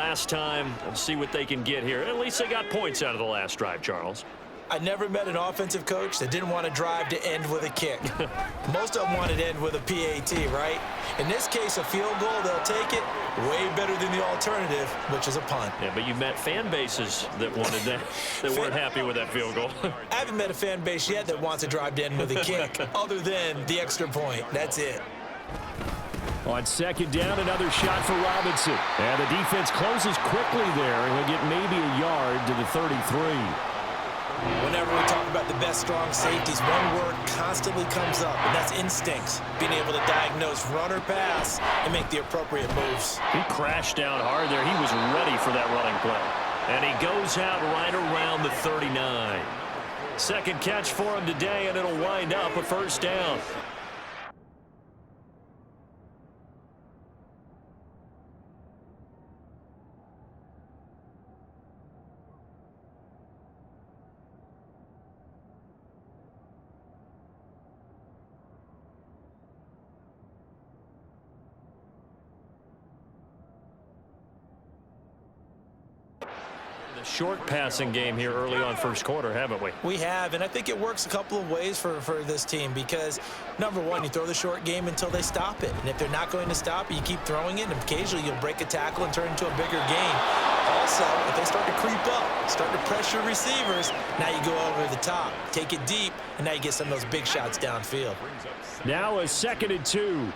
last time. We'll see what they can get here. At least they got points out of the last drive, Charles. I never met an offensive coach that didn't want to drive to end with a kick. Most of them wanted to end with a PAT, right? In this case, a field goal, they'll take it. Way better than the alternative, which is a punt. Yeah, but you've met fan bases that wanted that, that weren't happy with that field goal. I haven't met a fan base yet that wants to drive to end with a kick, other than the extra point. That's it. On second down, another shot for Robinson. And the defense closes quickly there, and he'll get maybe a yard to the 33. Whenever we talk about the best strong safeties, one word constantly comes up, and that's instincts. Being able to diagnose run or pass and make the appropriate moves. He crashed down hard there. He was ready for that running play. And he goes out right around the 39. Second catch for him today, and it'll wind up a first down. Short passing game here early on first quarter, haven't we? We have, and I think it works a couple of ways for this team because, number one, you throw the short game until they stop it. And if they're not going to stop it, you keep throwing it, and occasionally you'll break a tackle and turn it into a bigger game. Also, if they start to creep up, start to pressure receivers, now you go over the top, take it deep, and now you get some of those big shots downfield. Now a 2nd and 2.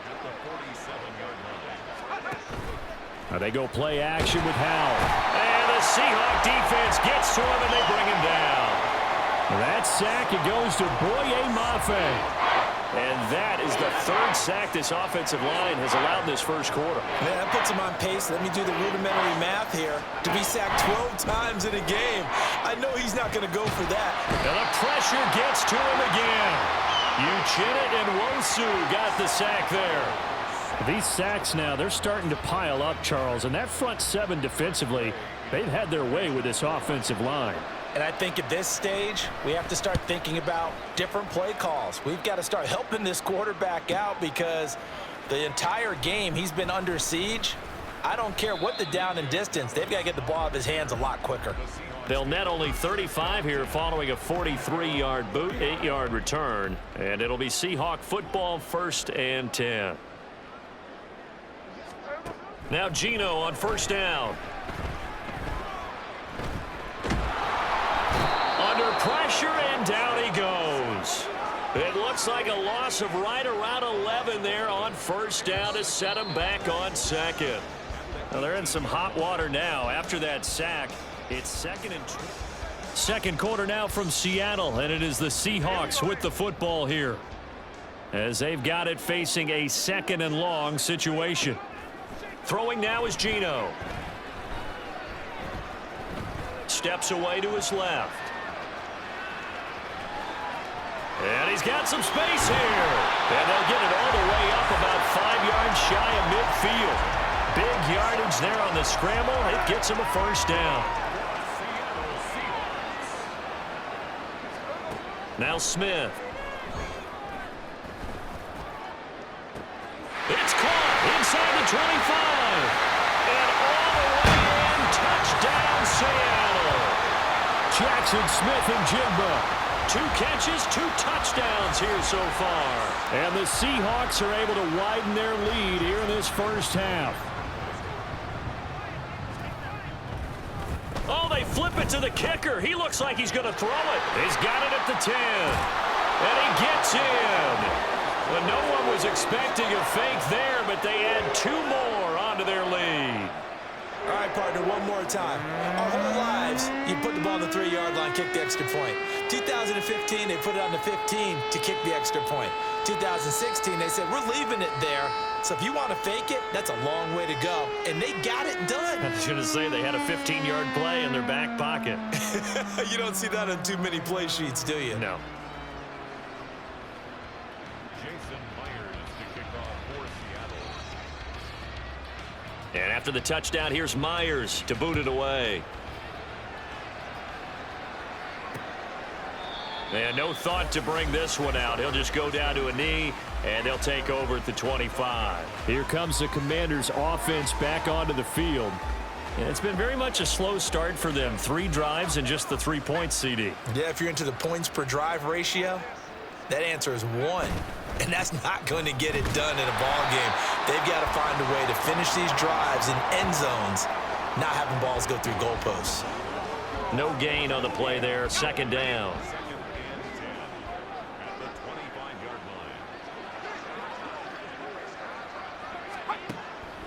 Now they go play action with Howell. And the Seahawk defense gets to him, and they bring him down. That sack, it goes to Boye Mafe. And that is the 3rd sack this offensive line has allowed this first quarter. Man, that puts him on pace. Let me do the rudimentary math here. To be sacked 12 times in a game, I know he's not going to go for that. And the pressure gets to him again. Uchenna and Wosu got the sack there. These sacks now, they're starting to pile up, Charles. And that front 7 defensively, they've had their way with this offensive line. And I think at this stage, we have to start thinking about different play calls. We've got to start helping this quarterback out because the entire game he's been under siege. I don't care what the down and distance. They've got to get the ball out of his hands a lot quicker. They'll net only 35 here following a 43-yard boot, 8-yard return. And it'll be Seahawk football 1st and 10. Now Geno on first down. Under pressure, and down he goes. It looks like a loss of right around 11 there on first down to set him back on 2nd. Well, they're in some hot water now. After that sack, it's 2nd and 2. Second quarter now from Seattle, and it is the Seahawks with the football here, as they've got it facing a 2nd and long situation. Throwing now is Geno. Steps away to his left. And he's got some space here. And they'll get it all the way up about 5 yards shy of midfield. Big yardage there on the scramble. It gets him a first down. Now Smith. It's caught inside the 25. And all the way in. Touchdown, Seattle. Jackson Smith and Jigba. 2 catches, 2 touchdowns here so far. And the Seahawks are able to widen their lead here in this first half. Oh, they flip it to the kicker. He looks like he's going to throw it. He's got it at the 10. And he gets in. Well, no one was expecting a fake there, but they add 2 more onto their lead. All right, partner, one more time. Our whole lives, you put the ball on the 3-yard line, kick the extra point. 2015, they put it on the 15 to kick the extra point. 2016, they said, we're leaving it there. So if you want to fake it, that's a long way to go. And they got it done. I was going to say they had a 15-yard play in their back pocket. You don't see that on too many play sheets, do you? No. And after the touchdown, here's Myers to boot it away. And no thought to bring this one out. He'll just go down to a knee, and they'll take over at the 25. Here comes the Commanders' offense back onto the field. It's been very much a slow start for them. 3 drives and just the 3 points, CD. Yeah, if you're into the points per drive ratio, that answer is 1. And that's not going to get it done in a ball game. They've got to find a way to finish these drives in end zones, not having balls go through goalposts. No gain on the play there. 2nd down.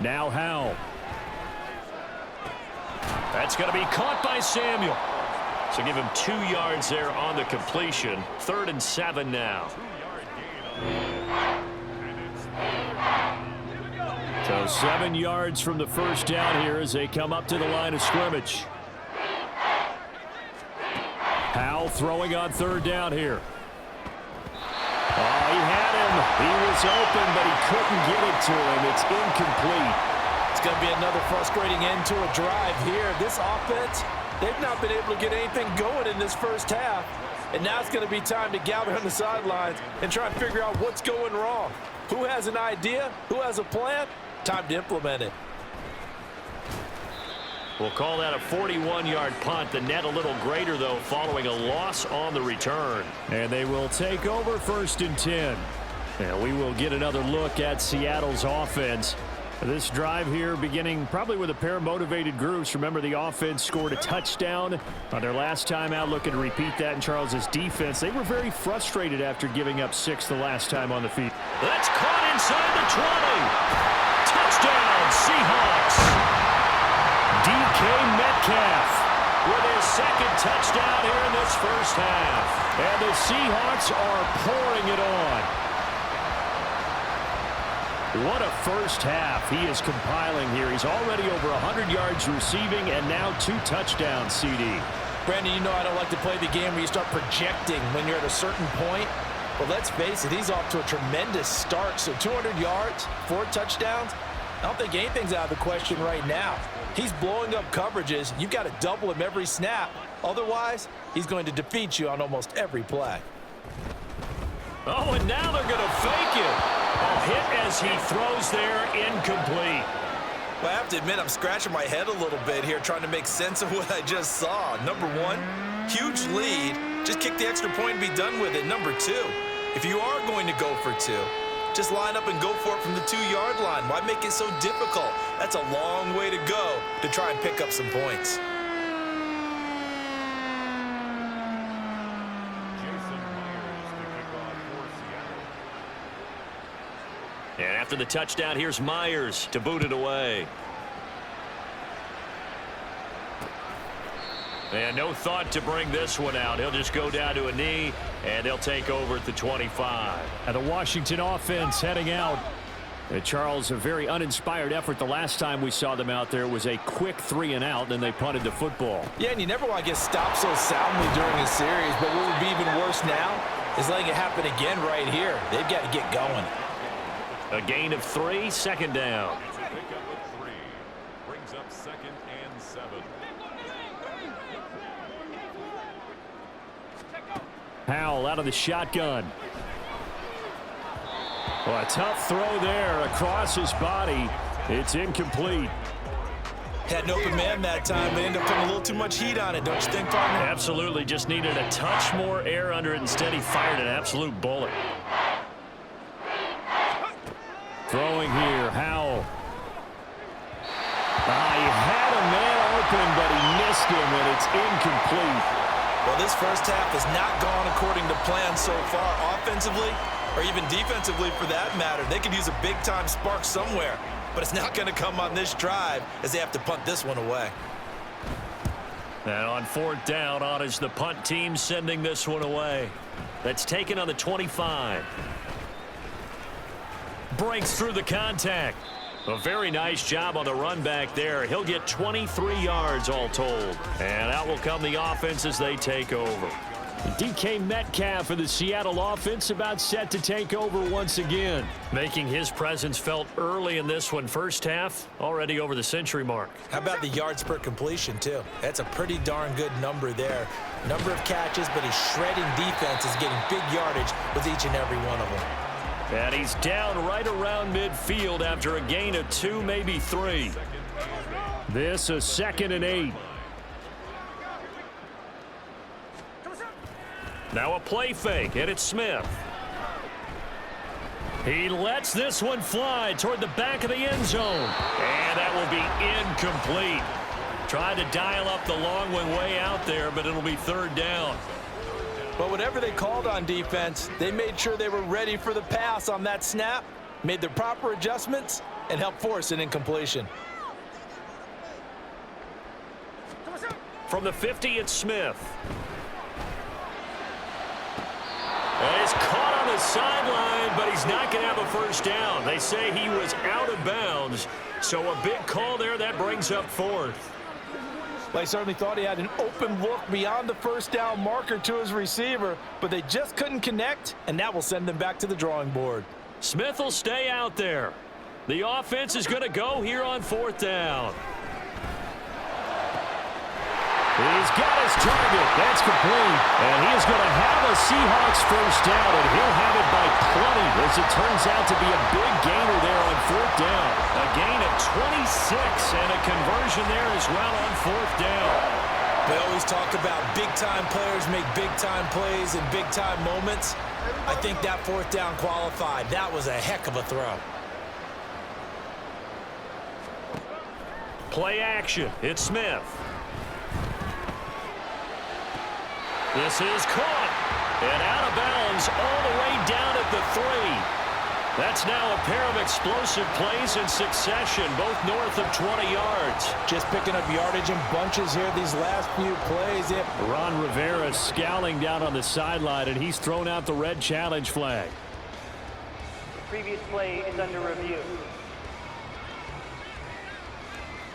Now Howell. That's going to be caught by Samuel. So give him 2 yards there on the completion. 3rd and 7 now. So 7 yards from the first down here as they come up to the line of scrimmage. Howell throwing on 3rd down here. Oh, he had him. He was open, but he couldn't get it to him. It's incomplete. It's going to be another frustrating end to a drive here. This offense, they've not been able to get anything going in this first half. And now it's going to be time to gather on the sidelines and try and figure out what's going wrong. Who has an idea? Who has a plan? Time to implement it. We'll call that a 41-yard punt. The net a little greater, though, following a loss on the return. And they will take over 1st and 10. And we will get another look at Seattle's offense. This drive here beginning probably with a pair of motivated groups. Remember, the offense scored a touchdown on their last time out, looking to repeat that in Charles's defense. They were very frustrated after giving up 6 the last time on the field. That's caught inside the 20. Touchdown, Seahawks. DK Metcalf With his 2nd touchdown here in this first half. And the Seahawks are pouring it on. What a first half he is compiling here. He's already over 100 yards receiving and now 2 touchdowns, CD. Brandon, you know I don't like to play the game where you start projecting when you're at a certain point. But let's face it, he's off to a tremendous start. So 200 yards, 4 touchdowns. I don't think anything's out of the question right now. He's blowing up coverages. You've got to double him every snap. Otherwise, he's going to defeat you on almost every play. Oh, and now they're going to fake it. A hit as he throws there, incomplete. Well, I have to admit, I'm scratching my head a little bit here trying to make sense of what I just saw. Number 1, huge lead. Just kick the extra point and be done with it. Number 2, if you are going to go for 2, just line up and go for it from the 2-yard line. Why make it so difficult? That's a long way to go to try and pick up some points. And after the touchdown, here's Myers to boot it away. And no thought to bring this one out. He'll just go down to a knee, and they'll take over at the 25. And the Washington offense heading out. Charles, a very uninspired effort. The last time we saw them out there was a quick 3-and-out, and then they punted the football. Yeah, and you never want to get stopped so soundly during a series, but what would be even worse now is letting it happen again right here. They've got to get going. A gain of 3, 2nd down. Brings up 2nd and 7. Howell out of the shotgun. Well, a tough throw there across his body. It's incomplete. Had an open man that time, but ended up putting a little too much heat on it, don't you think, partner? Absolutely, just needed a touch more air under it. Instead, he fired an absolute bullet. Throwing here, Howell. He had a man open, but he missed him, and it's incomplete. Well, this first half has not gone according to plan so far, offensively or even defensively for that matter. They could use a big-time spark somewhere, but it's not going to come on this drive as they have to punt this one away. And on 4th down, on is the punt team sending this one away. That's taken on the 25. Breaks through the contact. A very nice job on the run back there. He'll get 23 yards all told. And out will come the offense as they take over. DK Metcalf for the Seattle offense about set to take over once again. Making his presence felt early in this one. First half, already over the century mark. How about the yards per completion, too? That's a pretty darn good number there. Number of catches, but he's shredding defenses, getting big yardage with each and every one of them. And he's down right around midfield after a gain of 2, maybe 3. This a 2nd and 8. Now a play fake, and it's Smith. He lets this one fly toward the back of the end zone. And that will be incomplete. Tried to dial up the long one way out there, but it'll be 3rd down. But whatever they called on defense, they made sure they were ready for the pass on that snap, made the proper adjustments, and helped force an incompletion. From the 50, it's Smith. And he's caught on the sideline, but he's not going to have a first down. They say he was out of bounds, so a big call there. That brings up 4th. They certainly thought he had an open look beyond the first down marker to his receiver, but they just couldn't connect, and that will send them back to the drawing board. Smith will stay out there. The offense is going to go here on 4th down. He's got his target. That's complete. And he is going to have a Seahawks first down, and he'll have it by 20 as it turns out to be a big gainer there on 4th down. A gain of 26 and a conversion there as well on 4th down. We always talk about big-time players make big-time plays in big-time moments. I think that 4th down qualified. That was a heck of a throw. Play action. It's Smith. This is caught and out of bounds all the way down at the 3. That's now a pair of explosive plays in succession, both north of 20 yards. Just picking up yardage in bunches here these last few plays. Ron Rivera scowling down on the sideline, and he's thrown out the red challenge flag. The previous play is under review.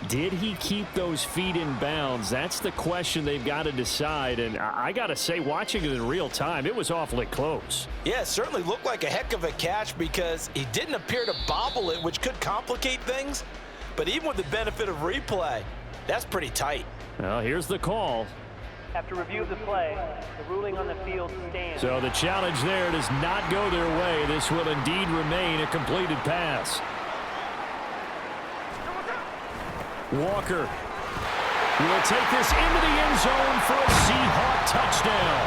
Did he keep those feet in bounds? That's the question they've got to decide. And I got to say, watching it in real time, it was awfully close. Yeah, it certainly looked like a heck of a catch because he didn't appear to bobble it, which could complicate things. But even with the benefit of replay, that's pretty tight. Well, here's the call. After review of the play, the ruling on the field stands. So the challenge there does not go their way. This will indeed remain a completed pass. Walker will take this into the end zone for a Seahawk touchdown.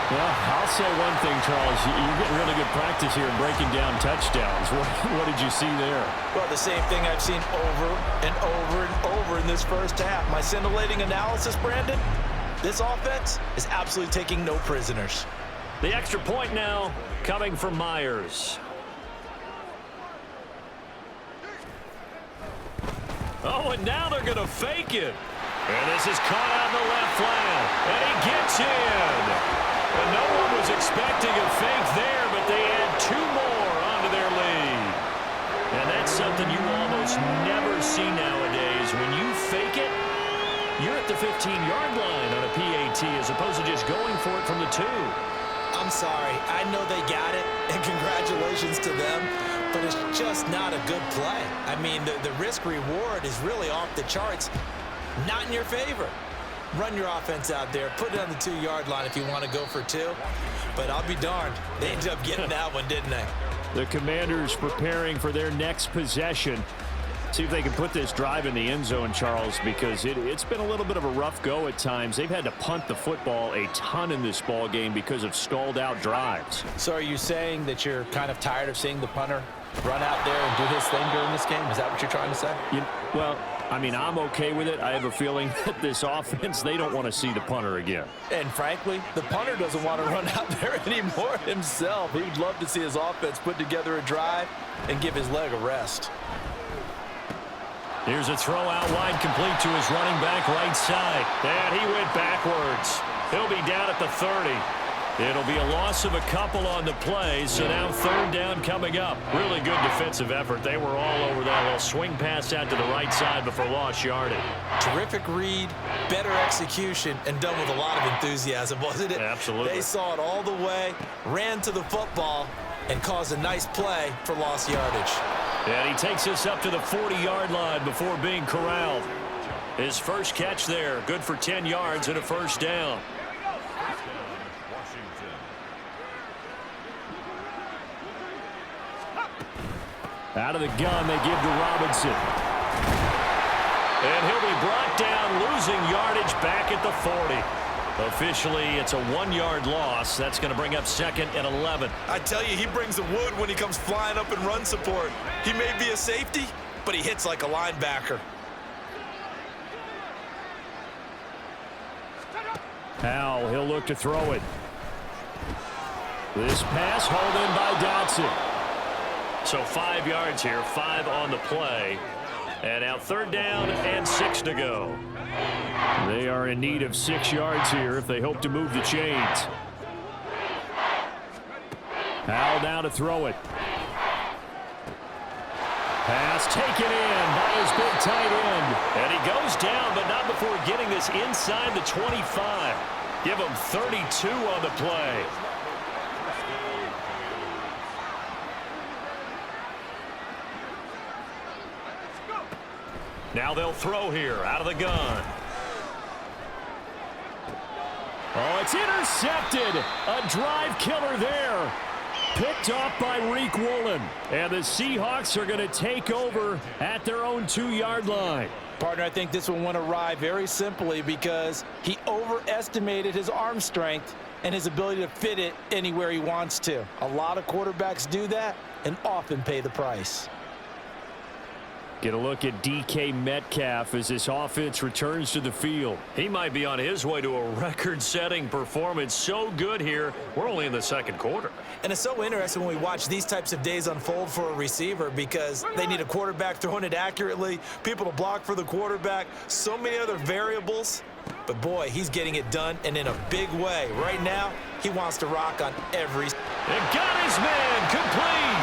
Well, I'll say one thing, Charles. You're getting really good practice here in breaking down touchdowns. What did you see there? Well, the same thing I've seen over and over and over in this first half. My scintillating analysis, Brandon, this offense is absolutely taking no prisoners. The extra point now coming from Myers. Oh, and now they're going to fake it. And this is caught out in the left flat. And he gets in. And no one was expecting a fake there, but they add 2 more onto their lead. And that's something you almost never see nowadays. When you fake it, you're at the 15-yard line on a PAT as opposed to just going for it from the 2. I'm sorry. I know they got it, and congratulations to them, but it's just not a good play. I mean, the risk-reward is really off the charts, not in your favor. Run your offense out there. Put it on the 2-yard line if you want to go for 2. But I'll be darned. They ended up getting that one, didn't they? The Commanders preparing for their next possession. See if they can put this drive in the end zone, Charles, because it's been a little bit of a rough go at times. They've had to punt the football a ton in this ball game because of stalled-out drives. So are you saying that you're kind of tired of seeing the punter run out there and do his thing during this game? Is that what you're trying to say? Well, I mean, I'm okay with it. I have a feeling that this offense, they don't want to see the punter again. And frankly, the punter doesn't want to run out there anymore himself. He would love to see his offense put together a drive and give his leg a rest. Here's a throw out wide, complete to his running back right side. And he went backwards. He'll be down at the 30. It'll be a loss of a couple on the play, so now 3rd down coming up. Really good defensive effort. They were all over that little swing pass out to the right side before lost yardage. Terrific read, better execution, and done with a lot of enthusiasm, wasn't it? Absolutely. They saw it all the way, ran to the football, and caused a nice play for lost yardage. And he takes us up to the 40-yard line before being corralled. His first catch there, good for 10 yards and a first down. Out of the gun, they give to Robinson. And he'll be back at the 40. Officially, it's a 1-yard loss. That's going to bring up 2nd and 11. I tell you, he brings the wood when he comes flying up in run support. He may be a safety, but he hits like a linebacker. Now he'll look to throw it. This pass hauled in by Dotson. So 5 yards here, 5 on the play. And now 3rd down and 6 to go. They are in need of 6 yards here if they hope to move the chains. Howell now to throw it. Pass taken in by his big tight end. And he goes down, but not before getting this inside the 25. Give him 32 on the play. Now they'll throw here out of the gun. Oh, it's intercepted. A drive killer there. Picked off by Reek Woolen. And the Seahawks are going to take over at their own 2-yard line. Partner, I think this one went awry very simply because he overestimated his arm strength and his ability to fit it anywhere he wants to. A lot of quarterbacks do that and often pay the price. Get a look at DK Metcalf as this offense returns to the field. He might be on his way to a record-setting performance. So good here. We're only in the 2nd quarter. And it's so interesting when we watch these types of days unfold for a receiver because they need a quarterback throwing it accurately, people to block for the quarterback, so many other variables. But, boy, he's getting it done and in a big way. Right now, he wants to rock on every. And got his man complete.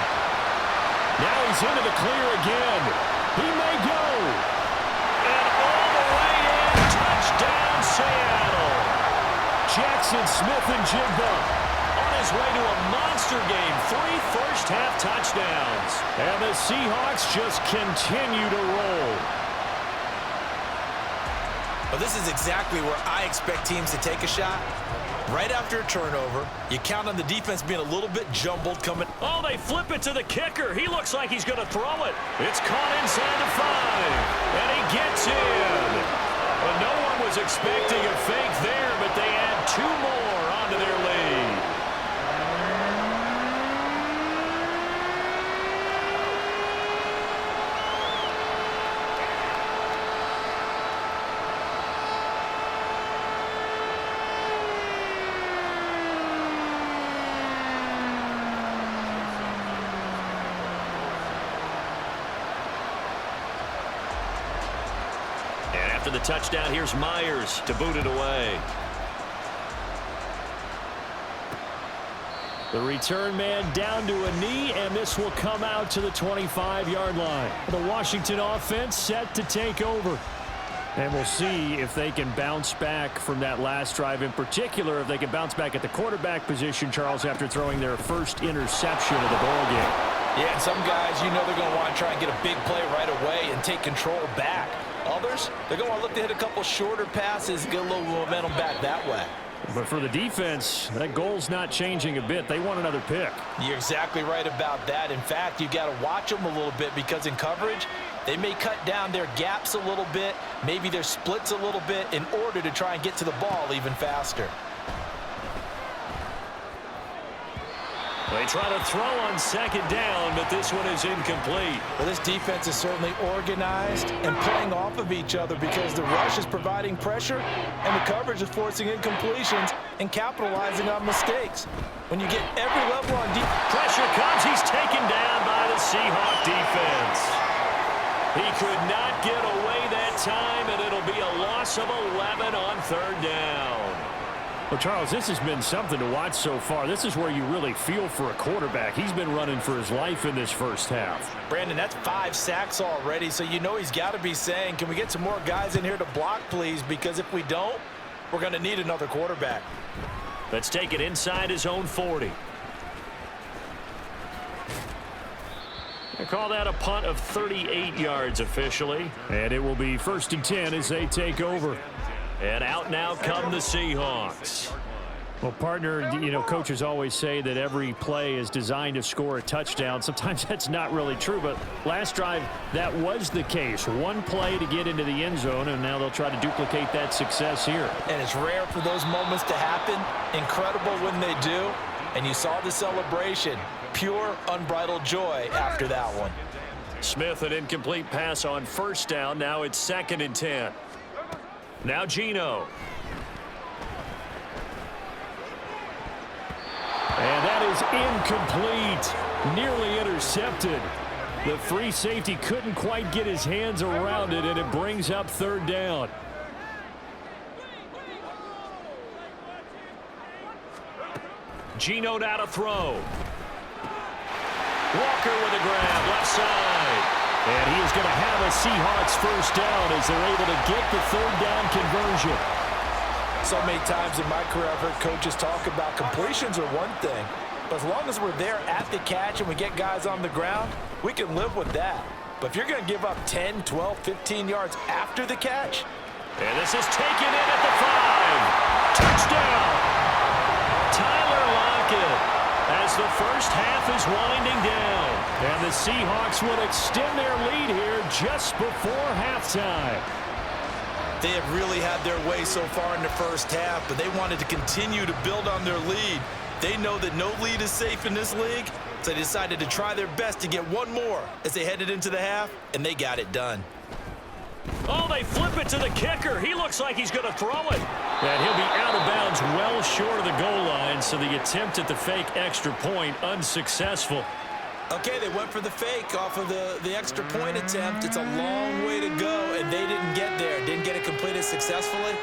Now he's into the clear again. He may go. And all the way in. Touchdown, Seattle. Jackson Smith-Njigba On his way to a monster game. 3 first-half touchdowns. And the Seahawks just continue to roll. Well, this is exactly where I expect teams to take a shot. Right after a turnover, you count on the defense being a little bit jumbled coming. Oh, they flip it to the kicker. He looks like he's going to throw it. It's caught inside the 5. And he gets in. Well, no one was expecting a fake there, but they add 2 more onto their lead. After the touchdown, here's Myers to boot it away. The return man down to a knee, and this will come out to the 25-yard line. The Washington offense set to take over. And we'll see if they can bounce back from that last drive, in particular if they can bounce back at the quarterback position, Charles, after throwing their first interception of the ballgame. Yeah, and some guys, you know they're going to want to try and get a big play right away and take control back. Others, they're going to want to look to hit a couple shorter passes, get a little momentum back that way. But for the defense, that goal's not changing a bit. They want another pick. You're exactly right about that. In fact, you got to watch them a little bit because in coverage, they may cut down their gaps a little bit, maybe their splits a little bit in order to try and get to the ball even faster. They try to throw on 2nd down, but this one is incomplete. Well, this defense is certainly organized and playing off of each other because the rush is providing pressure and the coverage is forcing incompletions and capitalizing on mistakes. When you get every level on defense. Pressure comes. He's taken down by the Seahawk defense. He could not get away that time, and it'll be a loss of 11 on 3rd down. Well, Charles, this has been something to watch so far. This is where you really feel for a quarterback. He's been running for his life in this first half. Brandon, that's 5 sacks already, so you know he's got to be saying, can we get some more guys in here to block, please? Because if we don't, we're going to need another quarterback. Let's take it inside his own 40. They call that a punt of 38 yards officially. And it will be 1st and 10 as they take over. And out now come the Seahawks. Well, partner, coaches always say that every play is designed to score a touchdown. Sometimes that's not really true, but last drive, that was the case. One play to get into the end zone, and now they'll try to duplicate that success here. And it's rare for those moments to happen. Incredible when they do. And you saw the celebration. Pure, unbridled joy after that one. Smith, an incomplete pass on first down. Now it's 2nd and 10. Now Geno. And that is incomplete. Nearly intercepted. The free safety couldn't quite get his hands around it, and it brings up 3rd down. Geno now to throw. Walker with a grab, left side. And he is going to have a Seahawks first down as they're able to get the 3rd down conversion. So many times in my career I've heard coaches talk about completions are one thing, but as long as we're there at the catch and we get guys on the ground, we can live with that. But if you're going to give up 10, 12, 15 yards after the catch. And this is taken in at the 5. Touchdown! Tyler Lockett as the first half is winding down. And the Seahawks will extend their lead here just before halftime. They have really had their way so far in the first half, but they wanted to continue to build on their lead. They know that no lead is safe in this league, so they decided to try their best to get one more as they headed into the half, and they got it done. Oh, they flip it to the kicker. He looks like he's going to throw it. And he'll be out of bounds well short of the goal line, so the attempt at the fake extra point unsuccessful. Okay, they went for the fake off of the extra point attempt. It's a long way to go, and they didn't get there. Didn't get it completed successfully.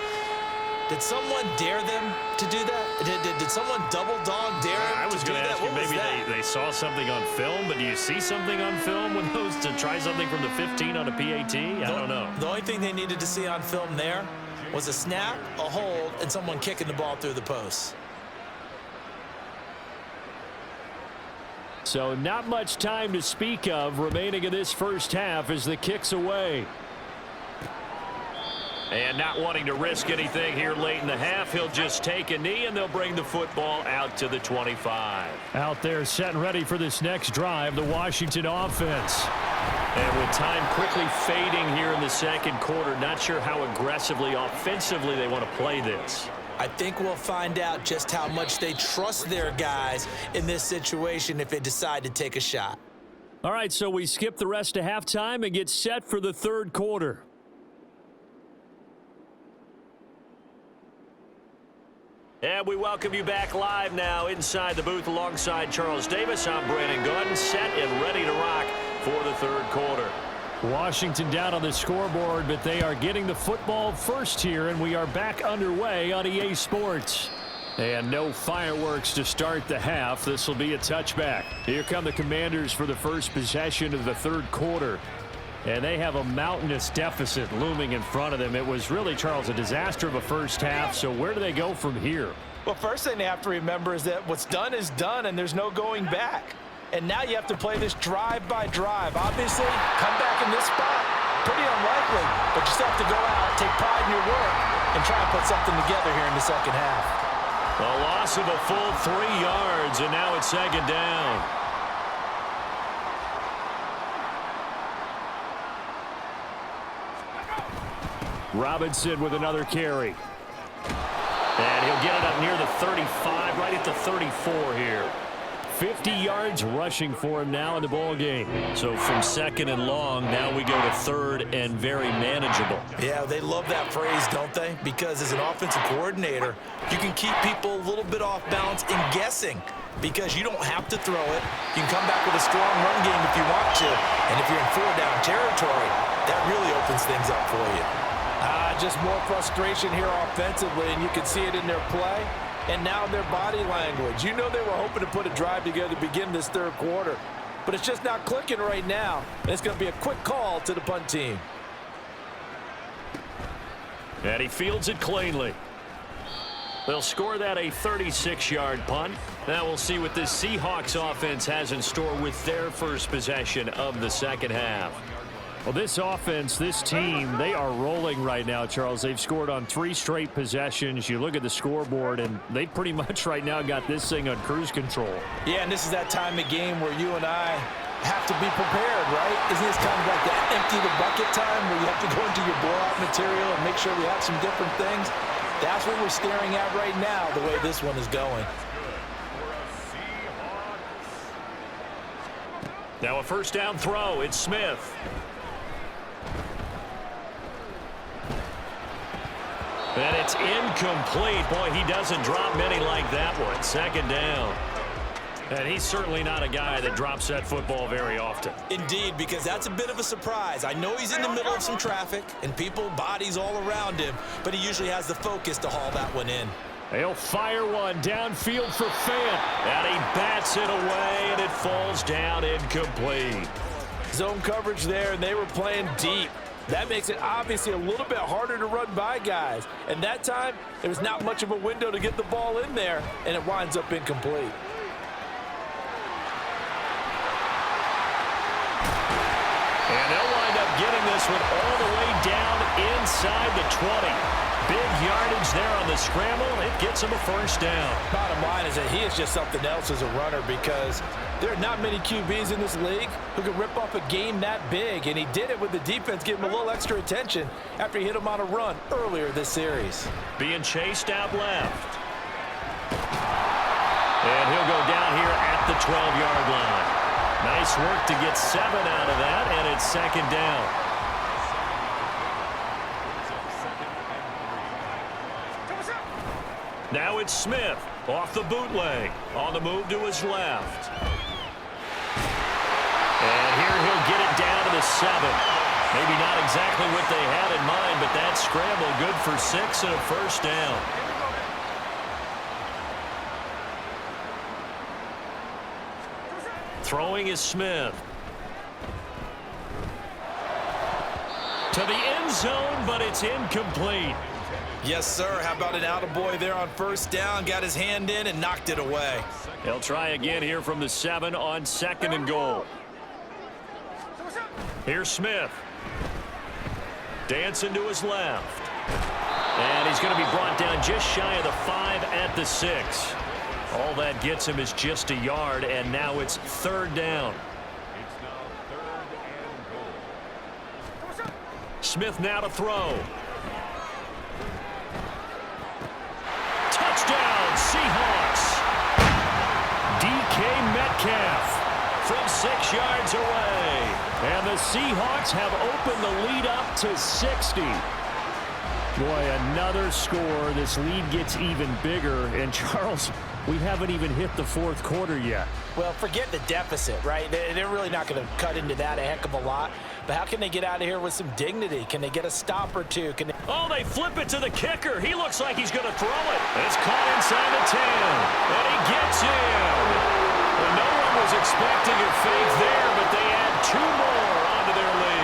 Did someone dare them to do that? Did someone double dog dare them I was to do going to that? ask you, What was maybe that? they saw something on film, but do you see something on film with those to try something from the 15 on a PAT? I don't know. The only thing they needed to see on film there was a snap, a hold, and someone kicking the ball through the post. So not much time to speak of remaining in this first half as the kick's away. And not wanting to risk anything here late in the half, he'll just take a knee, and they'll bring the football out to the 25. Out there set and ready for this next drive, the Washington offense. And with time quickly fading here in the second quarter, not sure how aggressively, offensively they want to play this. I think we'll find out just how much they trust their guys in this situation if they decide to take a shot. All right, so we skip the rest of halftime and get set for the third quarter. And we welcome you back live now inside the booth alongside Charles Davis. I'm Brandon Gordon, set and ready to rock for the third quarter. Washington down on the scoreboard, but they are getting the football first here, and we are back underway on EA Sports. And no fireworks to start the half. This will be a touchback. Here come the Commanders for the first possession of the third quarter. And they have a mountainous deficit looming in front of them. It was really, Charles, a disaster of a first half. So where do they go from here? Well, first thing they have to remember is that what's done is done, and there's no going back. And now you have to play this drive by drive. Obviously, come back in this spot, pretty unlikely. But you still have to go out, take pride in your work, and try and put something together here in the second half. A loss of a full 3 yards, and now it's second down. Robinson with another carry. And he'll get it up near the 35, right at the 34 here. 50 yards rushing for him now in the ball game. So from second and long, now we go to third and very manageable. Yeah, they love that phrase, don't they? Because as an offensive coordinator, you can keep people a little bit off balance and guessing because you don't have to throw it. You can come back with a strong run game if you want to. And if you're in 4-down territory, that really opens things up for you. Just more frustration here offensively, and you can see it in their play and now their body language. You know they were hoping to put a drive together to begin this third quarter, but it's just not clicking right now. And it's going to be a quick call to the punt team. And he fields it cleanly. They'll score that a 36-yard punt. Now we'll see what this Seahawks offense has in store with their first possession of the second half. Well, this offense, this team, they are rolling right now, Charles. They've scored on 3 straight possessions. You look at the scoreboard, and they pretty much right now got this thing on cruise control. Yeah, and this is that time of game where you and I have to be prepared, right? Isn't this kind of like that empty the bucket time where you have to go into your blowout material and make sure we have some different things? That's what we're staring at right now, the way this one is going. Now a first down throw. It's Smith. And it's incomplete. Boy, he doesn't drop many like that one. Second down. And he's certainly not a guy that drops that football very often. Indeed, because that's a bit of a surprise. I know he's in the middle of some traffic and people, bodies all around him, but he usually has the focus to haul that one in. He'll fire one downfield for Fant. And he bats it away, and it falls down incomplete. Zone coverage there, and they were playing deep. That makes it obviously a little bit harder to run by guys. And that time, there was not much of a window to get the ball in there, and it winds up incomplete. And they'll wind up getting this one all the way down inside the 20. Big yardage there on the scramble. It gets him a first down. Bottom line is that he is just something else as a runner because there are not many QBs in this league who can rip off a game that big, and he did it with the defense giving him a little extra attention after he hit him on a run earlier this series. Being chased out left. And he'll go down here at the 12-yard line. Nice work to get 7 out of that, and it's second down. Now it's Smith off the bootleg. On the move to his left. And here he'll get it down to the 7. Maybe not exactly what they had in mind, but that scramble good for 6 and a first down. Throwing is Smith. To the end zone, but it's incomplete. Yes, sir. How about an attaboy there on first down? Got his hand in and knocked it away. They'll try again here from the 7 on 2nd and goal. Here's Smith. Dancing to his left. And he's going to be brought down just shy of the 5 at the 6. All that gets him is just a yard, and now it's 3rd down. It's now 3rd and goal. Smith now to throw. Touchdown, Seahawks. DK Metcalf from 6 yards away. And the Seahawks have opened the lead up to 60. Boy, another score. This lead gets even bigger. And, Charles, we haven't even hit the 4th quarter yet. Well, forget the deficit, right? They're really not going to cut into that a heck of a lot. But how can they get out of here with some dignity? Can they get a stop or two? Oh, they flip it to the kicker. He looks like he's going to throw it. It's caught inside the 10. And he gets in. Well, no one was expecting a fake there, but they add 2 more onto their lead.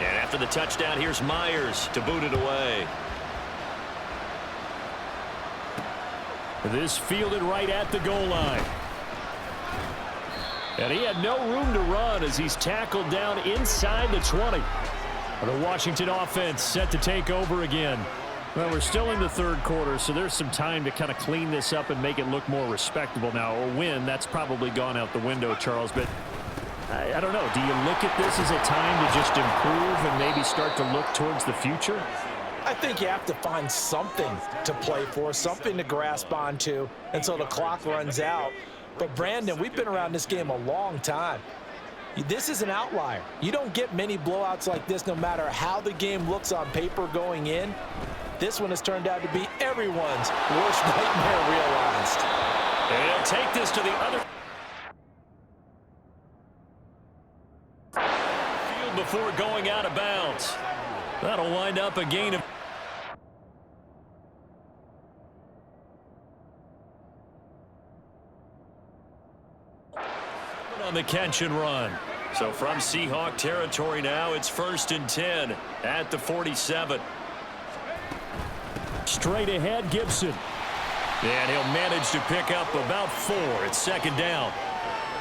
And after the touchdown, here's Myers to boot it away. This fielded right at the goal line. And he had no room to run as he's tackled down inside the 20. The Washington offense set to take over again. Well, we're still in the 3rd quarter, so there's some time to kind of clean this up and make it look more respectable. Now, a win, that's probably gone out the window, Charles, but I don't know. Do you look at this as a time to just improve and maybe start to look towards the future? I think you have to find something to play for, something to grasp onto until the clock runs out. But, Brandon, we've been around this game a long time. This is an outlier. You don't get many blowouts like this no matter how the game looks on paper going in. This one has turned out to be everyone's worst nightmare realized. And he'll take this to the other field before going out of bounds. That'll wind up a gain of On the catch and run. So from Seahawk territory now, it's 1st and 10 at the 47. Straight ahead, Gibson. And he'll manage to pick up about 4. It's 2nd down.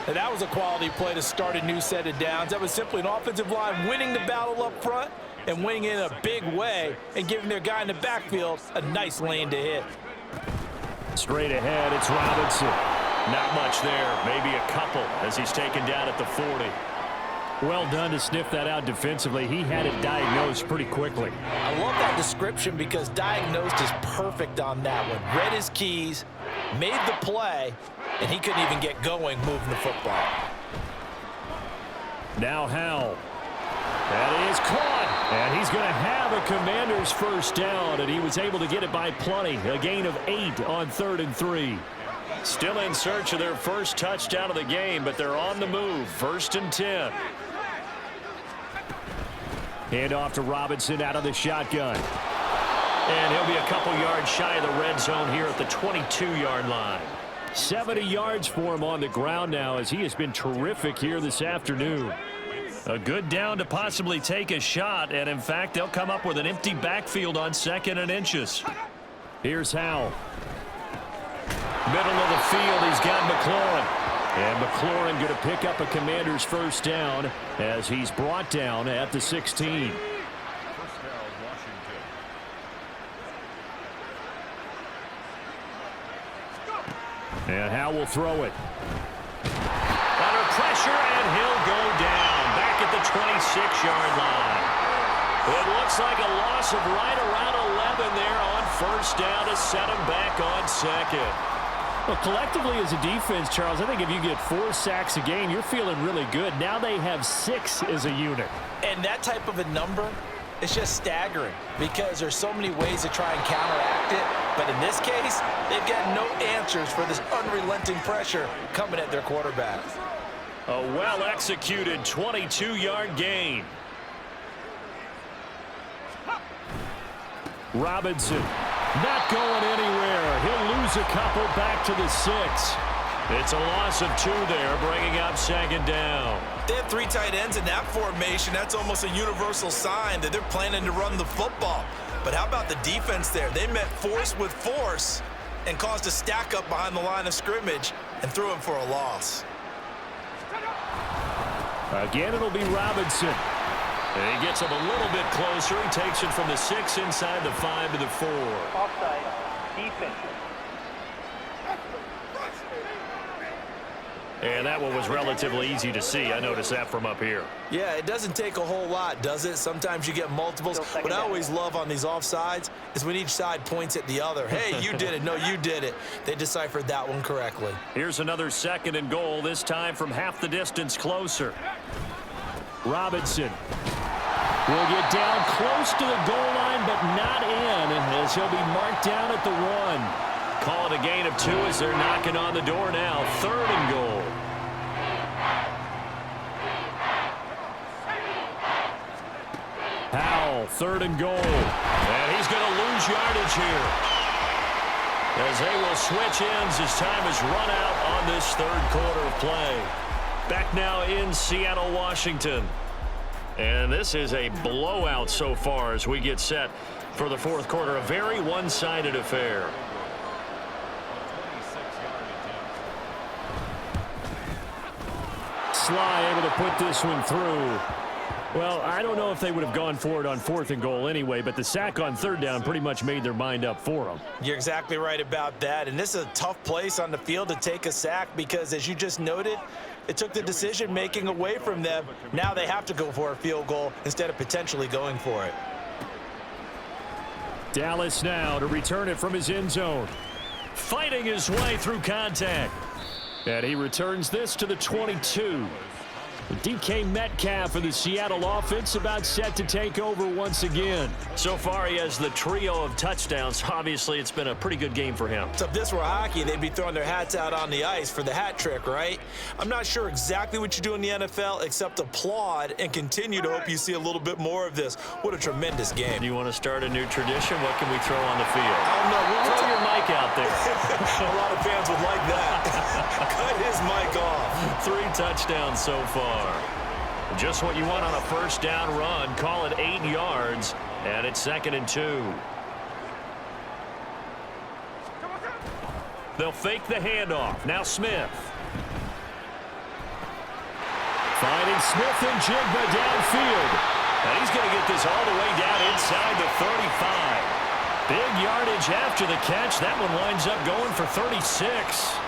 And that was a quality play to start a new set of downs. That was simply an offensive line winning the battle up front and winning it in a big way and giving their guy in the backfield a nice lane to hit. Straight ahead, it's Robinson. Not much there, maybe a couple as he's taken down at the 40. Well done to sniff that out defensively. He had it diagnosed pretty quickly. I love that description because diagnosed is perfect on that one. Read his keys, made the play, and he couldn't even get going moving the football. Now Howell. That is caught. And he's going to have a Commander's first down, and he was able to get it by plenty. A gain of 8 on 3rd and 3. Still in search of their first touchdown of the game, but they're on the move. 1st and 10. Hand off to Robinson out of the shotgun. And he'll be a couple yards shy of the red zone here at the 22-yard line. 70 yards for him on the ground now as he has been terrific here this afternoon. A good down to possibly take a shot, and in fact, they'll come up with an empty backfield on 2nd and inches. Here's Howell. Middle of the field, he's got McLaurin. And McLaurin going to pick up a Commander's first down as he's brought down at the 16. And Howell will throw it. Under pressure, and he'll go down back at the 26-yard line. It looks like a loss of right around 11 there on 1st down to set him back on 2nd. Well, collectively as a defense, Charles, I think if you get 4 sacks a game, you're feeling really good. Now they have 6 as a unit. And that type of a number is just staggering because there's so many ways to try and counteract it. But in this case, they've got no answers for this unrelenting pressure coming at their quarterback. A well-executed 22-yard gain. Robinson not going anywhere. He'll lose a couple back to the 6. It's a loss of 2 there, bringing up 2nd down. They have 3 tight ends in that formation. That's almost a universal sign that they're planning to run the football. But how about the defense there? They met force with force and caused a stack up behind the line of scrimmage and threw him for a loss. Again, it'll be Robinson. And he gets him a little bit closer. He takes it from the 6 inside the 5 to the 4. Offside. Defense. And that one was relatively easy to see. I noticed that from up here. Yeah, it doesn't take a whole lot, does it? Sometimes you get multiples. What I always love on these offsides is when each side points at the other. Hey, you did it. No, you did it. They deciphered that one correctly. Here's another 2nd and goal, this time from half the distance closer. Robinson will get down close to the goal line, but not in, as he'll be marked down at the 1. Call it a gain of 2 as they're knocking on the door now. 3rd and goal. Howell, 3rd and goal. And he's going to lose yardage here, as they will switch ends as time is run out on this 3rd quarter of play. Back now in Seattle, Washington. And this is a blowout so far as we get set for the 4th quarter. A very one-sided affair. Sly able to put this one through. Well, I don't know if they would have gone for it on 4th and goal anyway, but the sack on 3rd down pretty much made their mind up for them. You're exactly right about that. And this is a tough place on the field to take a sack because, as you just noted, it took the decision-making away from them. Now they have to go for a field goal instead of potentially going for it. Dallas now to return it from his end zone. Fighting his way through contact. And he returns this to the 22. DK Metcalf of the Seattle offense about set to take over once again. So far, he has the trio of touchdowns. Obviously, it's been a pretty good game for him. So if this were hockey, they'd be throwing their hats out on the ice for the hat trick, right? I'm not sure exactly what you do in the NFL except applaud and continue to hope you see a little bit more of this. What a tremendous game. Do you want to start a new tradition? What can we throw on the field? I don't know. Throw your mic out there. A lot of fans would like that. Cut his mic off. 3 touchdowns so far. Just what you want on a first down run. Call it 8 yards, and it's 2nd and 2. They'll fake the handoff. Now Smith. Finding Smith and Jigba downfield. And he's going to get this all the way down inside the 35. Big yardage after the catch. That one winds up going for 36.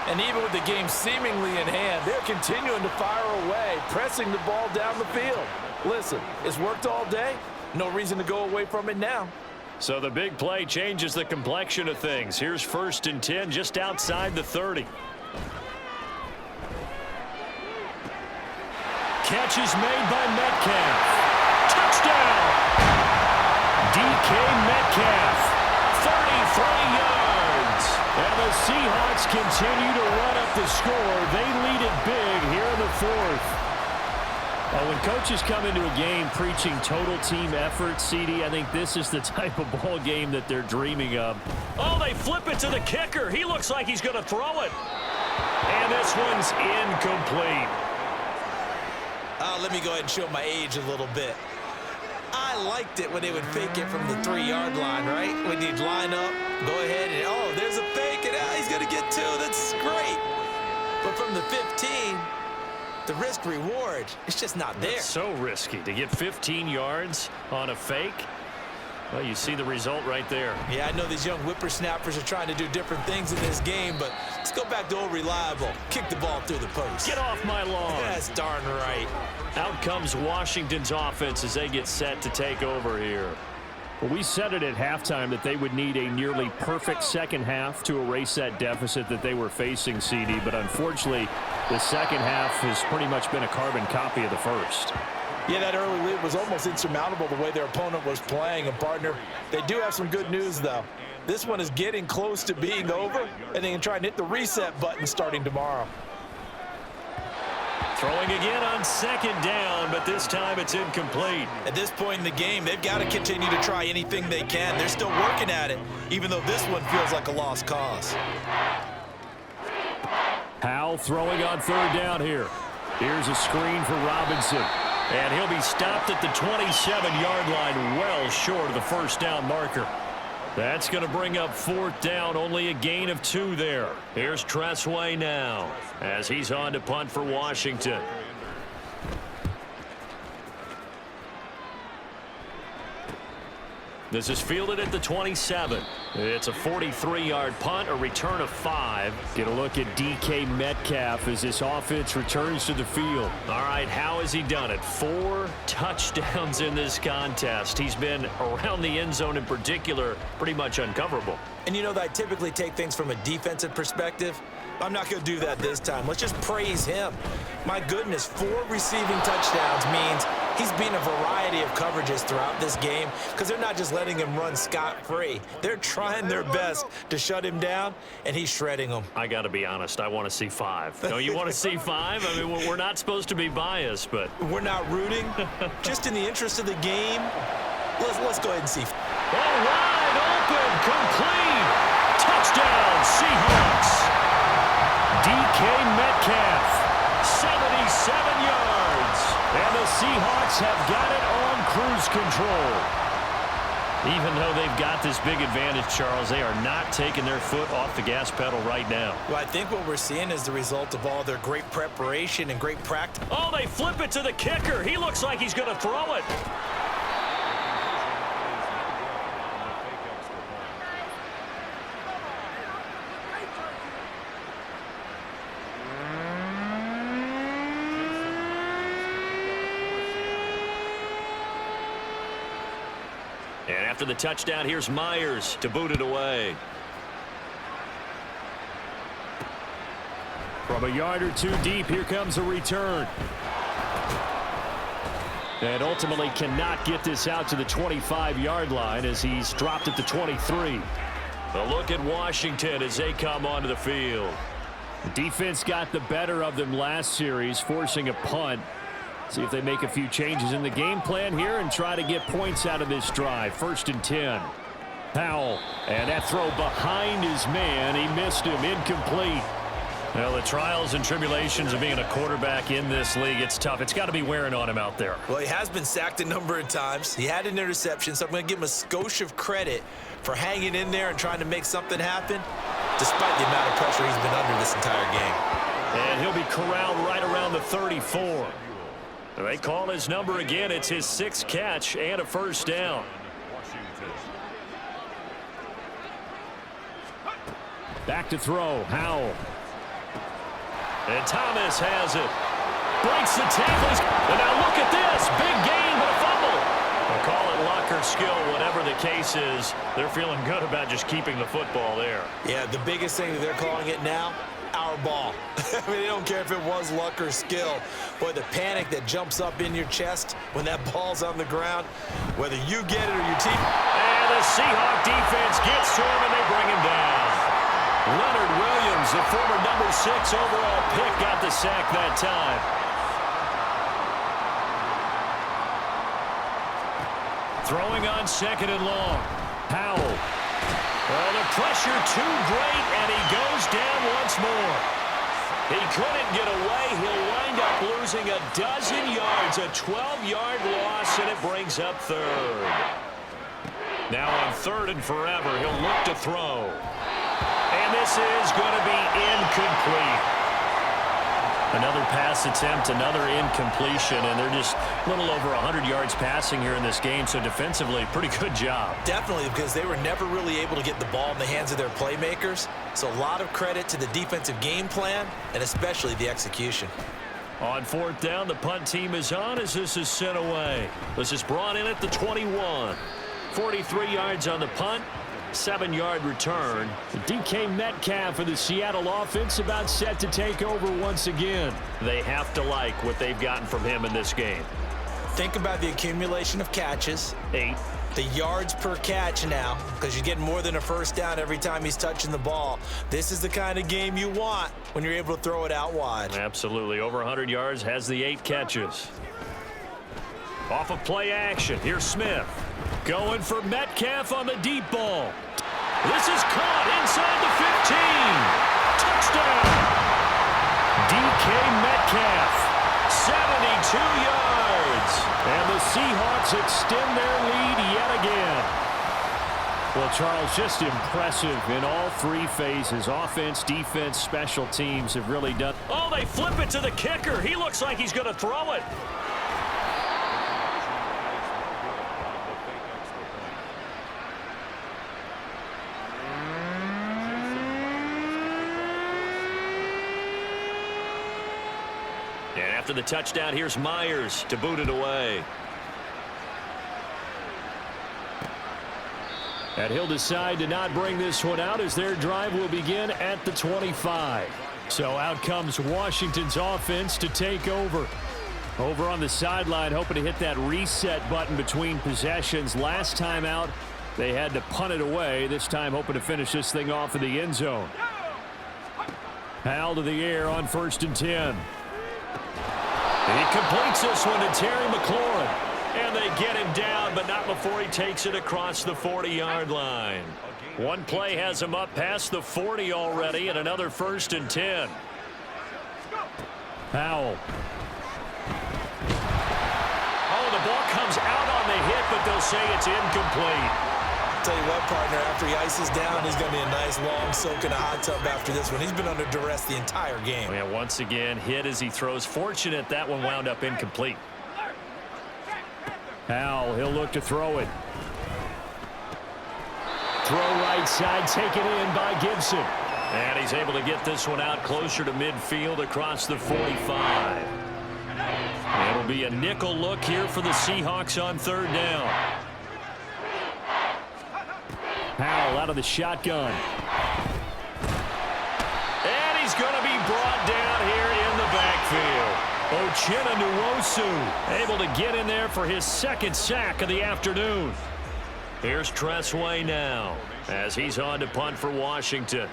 And even with the game seemingly in hand, they're continuing to fire away, pressing the ball down the field. Listen, it's worked all day. No reason to go away from it now. So the big play changes the complexion of things. Here's 1st and 10 just outside the 30. Catch is made by Metcalf. Touchdown! DK Metcalf, 33 yards. And the Seahawks continue to run up the score. They lead it big here in the 4th. When coaches come into a game preaching total team effort, CD, I think this is the type of ball game that they're dreaming of. Oh, they flip it to the kicker. He looks like he's going to throw it. And this one's incomplete. Let me go ahead and show my age a little bit. I liked it when they would fake it from the 3-yard line, right? When they'd line up, go ahead and, oh, there's a fake, and he's going to get 2. That's great. But from the 15, the risk-reward, it's just not there. It's so risky to get 15 yards on a fake. Well, you see the result right there. Yeah, I know these young whippersnappers are trying to do different things in this game, but let's go back to old reliable. Kick the ball through the post. Get off my lawn. That's darn right. Out comes Washington's offense as they get set to take over here. Well, we said it at halftime that they would need a nearly perfect second half to erase that deficit that they were facing, CD. But unfortunately, the second half has pretty much been a carbon copy of the first. Yeah, that early lead was almost insurmountable the way their opponent was playing. And, partner, they do have some good news, though. This one is getting close to being over, and they can try and hit the reset button starting tomorrow. Throwing again on 2nd down, but this time it's incomplete. At this point in the game, they've got to continue to try anything they can. They're still working at it, even though this one feels like a lost cause. Howell throwing on 3rd down here. Here's a screen for Robinson. And he'll be stopped at the 27-yard line, well short of the first down marker. That's going to bring up 4th down, only a gain of 2 there. Here's Tressway now as he's on to punt for Washington. This is fielded at the 27. It's a 43-yard punt, a return of 5. Get a look at DK Metcalf as this offense returns to the field. All right, how has he done it? 4 touchdowns in this contest. He's been around the end zone in particular, pretty much uncoverable. And you know that I typically take things from a defensive perspective. I'm not going to do that this time. Let's just praise him. My goodness, 4 receiving touchdowns means he's beaten a variety of coverages throughout this game because they're not just letting him run scot-free. They're trying their best to shut him down, and he's shredding them. I got to be honest, I want to see 5. No, you want to see 5? I mean, we're not supposed to be biased, but... We're not rooting. Just in the interest of the game, let's go ahead and see. Oh, wide open, complete. Touchdown, Seahawks. DK Metcalf, 77 yards. And the Seahawks have got it on cruise control. Even though they've got this big advantage, Charles, they are not taking their foot off the gas pedal right now. Well, I think what we're seeing is the result of all their great preparation and great practice. Oh, they flip it to the kicker. He looks like he's going to throw it. And after the touchdown, here's Myers to boot it away. From a yard or 2 deep, here comes a return. And ultimately cannot get this out to the 25-yard line as he's dropped at the 23. A look at Washington as they come onto the field. The defense got the better of them last series, forcing a punt. See if they make a few changes in the game plan here and try to get points out of this drive. 1st and 10. Howell, and that throw behind his man. He missed him, incomplete. Well, the trials and tribulations of being a quarterback in this league, it's tough. It's got to be wearing on him out there. Well, he has been sacked a number of times. He had an interception, so I'm going to give him a skosh of credit for hanging in there and trying to make something happen, despite the amount of pressure he's been under this entire game. And he'll be corralled right around the 34. They call his number again. It's his 6th catch and a first down. Back to throw, Howell. And Thomas has it. Breaks the tackles. And now look at this. Big gain, but a fumble. They'll call it luck or skill, whatever the case is. They're feeling good about just keeping the football there. Yeah, the biggest thing that they're calling it now, our ball. I mean, they don't care if it was luck or skill. Boy, the panic that jumps up in your chest when that ball's on the ground, whether you get it or your team. And the Seahawk defense gets to him, and they bring him down. Leonard Williams, the former number 6 overall pick, got the sack that time. Throwing on 2nd and long. Powell. Well, the pressure too great, and he goes down once more. He couldn't get away. He'll wind up losing a dozen yards, a 12-yard loss, and it brings up 3rd. Now on 3rd and forever, he'll look to throw. And this is going to be incomplete. Another pass attempt, another incompletion, and they're just a little over 100 yards passing here in this game, so defensively, pretty good job. Definitely, because they were never really able to get the ball in the hands of their playmakers. So a lot of credit to the defensive game plan, and especially the execution. On 4th down, the punt team is on as this is sent away. This is brought in at the 21. 43 yards on the punt. 7-yard return. DK Metcalf for the Seattle offense about set to take over once again. They have to like what they've gotten from him in this game. Think about the accumulation of catches. 8. The yards per catch now, because you're getting more than a first down every time he's touching the ball. This is the kind of game you want when you're able to throw it out wide. Absolutely. Over 100 yards, has the 8 catches. Off of play action. Here's Smith. Going for Metcalf on the deep ball. This is caught inside the 15. Touchdown. DK Metcalf. 72 yards. And the Seahawks extend their lead yet again. Well, Charles, just impressive in all 3 phases. Offense, defense, special teams have really done. Oh, they flip it to the kicker. He looks like he's going to throw it. And after the touchdown, here's Myers to boot it away. And he'll decide to not bring this one out as their drive will begin at the 25. So out comes Washington's offense to take over. Over on the sideline, hoping to hit that reset button between possessions. Last time out, they had to punt it away. This time hoping to finish this thing off in the end zone. Hal to the air on 1st and 10. He completes this one to Terry McLaurin. And they get him down, but not before he takes it across the 40-yard line. One play has him up past the 40 already, and another 1st and 10. Howell. Oh, the ball comes out on the hit, but they'll say it's incomplete. Tell you what, partner, after he ices down, he's going to be a nice long soak in a hot tub after this one. He's been under duress the entire game. Yeah, once again, hit as he throws. Fortunate that one wound up incomplete. Howell, he'll look to throw it. Throw right side, taken in by Gibson. And he's able to get this one out closer to midfield across the 45. It'll be a nickel look here for the Seahawks on 3rd down. Howell out of the shotgun. And he's going to be brought down here in the backfield. Uchenna Nwosu able to get in there for his 2nd sack of the afternoon. Here's Tressway now as he's on to punt for Washington.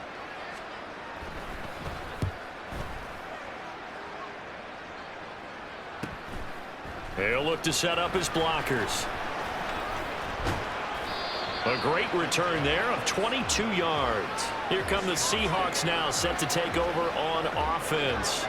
He'll look to set up his blockers. A great return there of 22 yards. Here come the Seahawks now, set to take over on offense.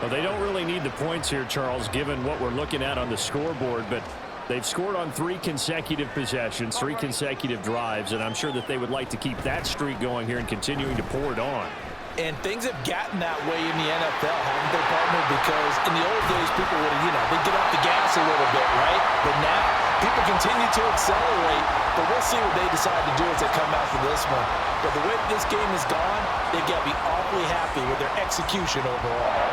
Well, they don't really need the points here, Charles, given what we're looking at on the scoreboard, but they've scored on 3 consecutive possessions, 3 consecutive drives, and I'm sure that they would like to keep that streak going here and continuing to pour it on. And things have gotten that way in the NFL, haven't they, partner? Because in the old days, people would, they'd get off the gas a little bit, right? But now, people continue to accelerate, but we'll see what they decide to do as they come after this one. But the way this game has gone, they've got to be awfully happy with their execution overall.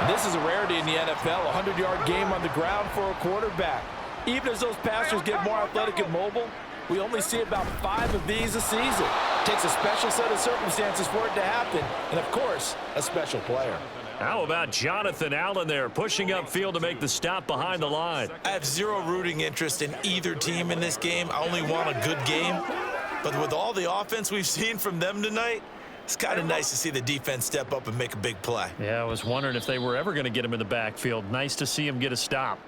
And this is a rarity in the NFL, a 100-yard game on the ground for a quarterback. Even as those passers get more athletic and mobile, we only see about 5 of these a season. It takes a special set of circumstances for it to happen, and of course, a special player. How about Jonathan Allen there, pushing upfield to make the stop behind the line? I have zero rooting interest in either team in this game. I only want a good game. But with all the offense we've seen from them tonight, it's kind of nice to see the defense step up and make a big play. Yeah, I was wondering if they were ever going to get him in the backfield. Nice to see him get a stop.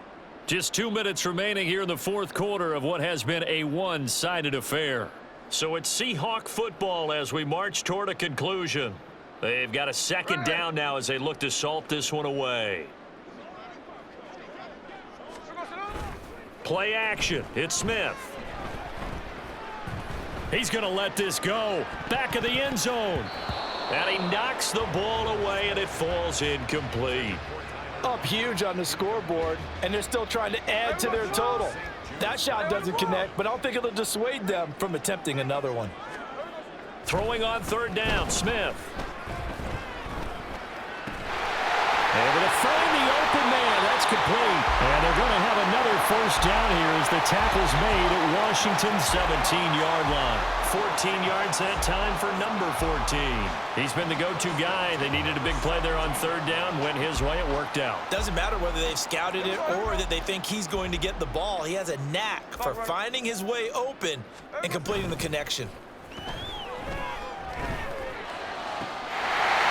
Just 2 minutes remaining here in the fourth quarter of what has been a one-sided affair. So it's Seahawk football as we march toward a conclusion. They've got a second down now as they look to salt this one away. Play action. It's Smith. He's going to let this go. Back of the end zone. And he knocks the ball away, and it falls incomplete. Up huge on the scoreboard, and they're still trying to add to their total. That shot doesn't connect, but I don't think it'll dissuade them from attempting another one. Throwing on third down, Smith. Able to find the open man. That's complete. And they're going to have another first down here as the tackle's made at Washington's 17-yard line. 14 yards that time for number 14. He's been the go-to guy. They needed a big play there on third down. Went his way. It worked out. Doesn't matter whether they've scouted it or that they think he's going to get the ball. He has a knack for finding his way open and completing the connection.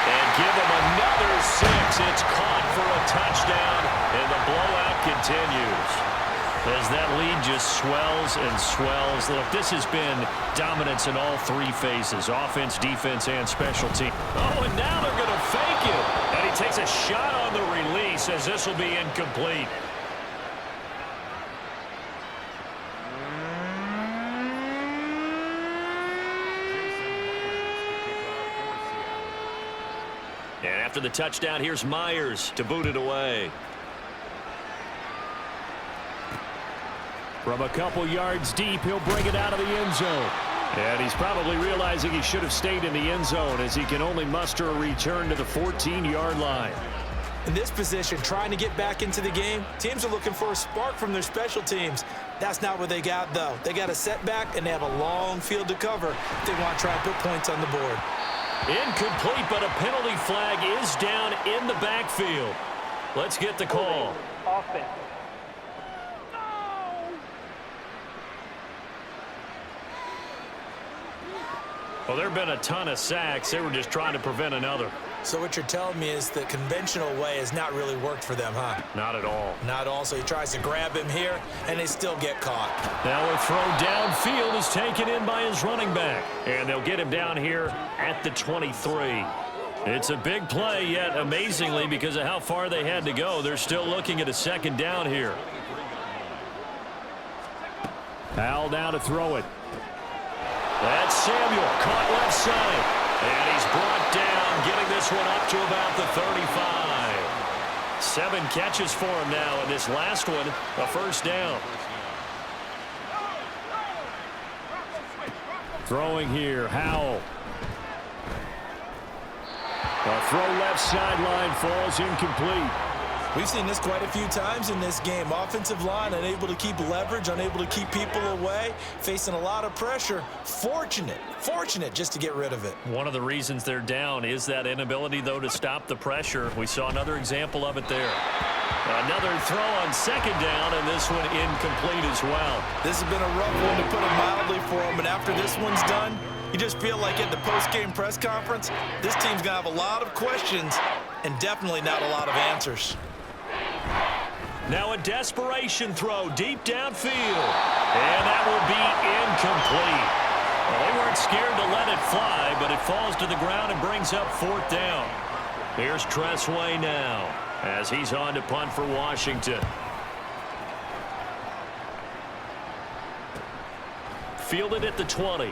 And give him another 6. It's caught for a touchdown, and the blowout continues. As that lead just swells and swells. Look, this has been dominance in all 3 phases, offense, defense, and special team. Oh, and now they're going to fake it. And he takes a shot on the release as this will be incomplete. And after the touchdown, here's Myers to boot it away. From a couple yards deep, he'll bring it out of the end zone. And he's probably realizing he should have stayed in the end zone as he can only muster a return to the 14-yard line. In this position, trying to get back into the game, teams are looking for a spark from their special teams. That's not what they got, though. They got a setback, and they have a long field to cover if they want to try and put points on the board. Incomplete, but a penalty flag is down in the backfield. Let's get the call. Offense. Well, there have been a ton of sacks. They were just trying to prevent another. So what you're telling me is the conventional way has not really worked for them, huh? Not at all. Not all. So he tries to grab him here, and they still get caught. Now a throw downfield is taken in by his running back. And they'll get him down here at the 23. It's a big play, yet amazingly, because of how far they had to go, they're still looking at a second down here. Al now to throw it. That's Samuel, caught left side. And he's brought down, getting this one up to about the 35. 7 catches for him now, and this last one, a first down. Throwing here, Howell. A throw left sideline falls incomplete. We've seen this quite a few times in this game. Offensive line unable to keep leverage, unable to keep people away, facing a lot of pressure. Fortunate just to get rid of it. One of the reasons they're down is that inability, though, to stop the pressure. We saw another example of it there. Another throw on second down, and this one incomplete as well. This has been a rough one, to put it mildly, for him, and after this one's done, you just feel like at the post-game press conference, this team's going to have a lot of questions and definitely not a lot of answers. Now a desperation throw deep downfield. And that will be incomplete. Well, they weren't scared to let it fly, but it falls to the ground and brings up 4th down. Here's Tressway now as he's on to punt for Washington. Fielded at the 20.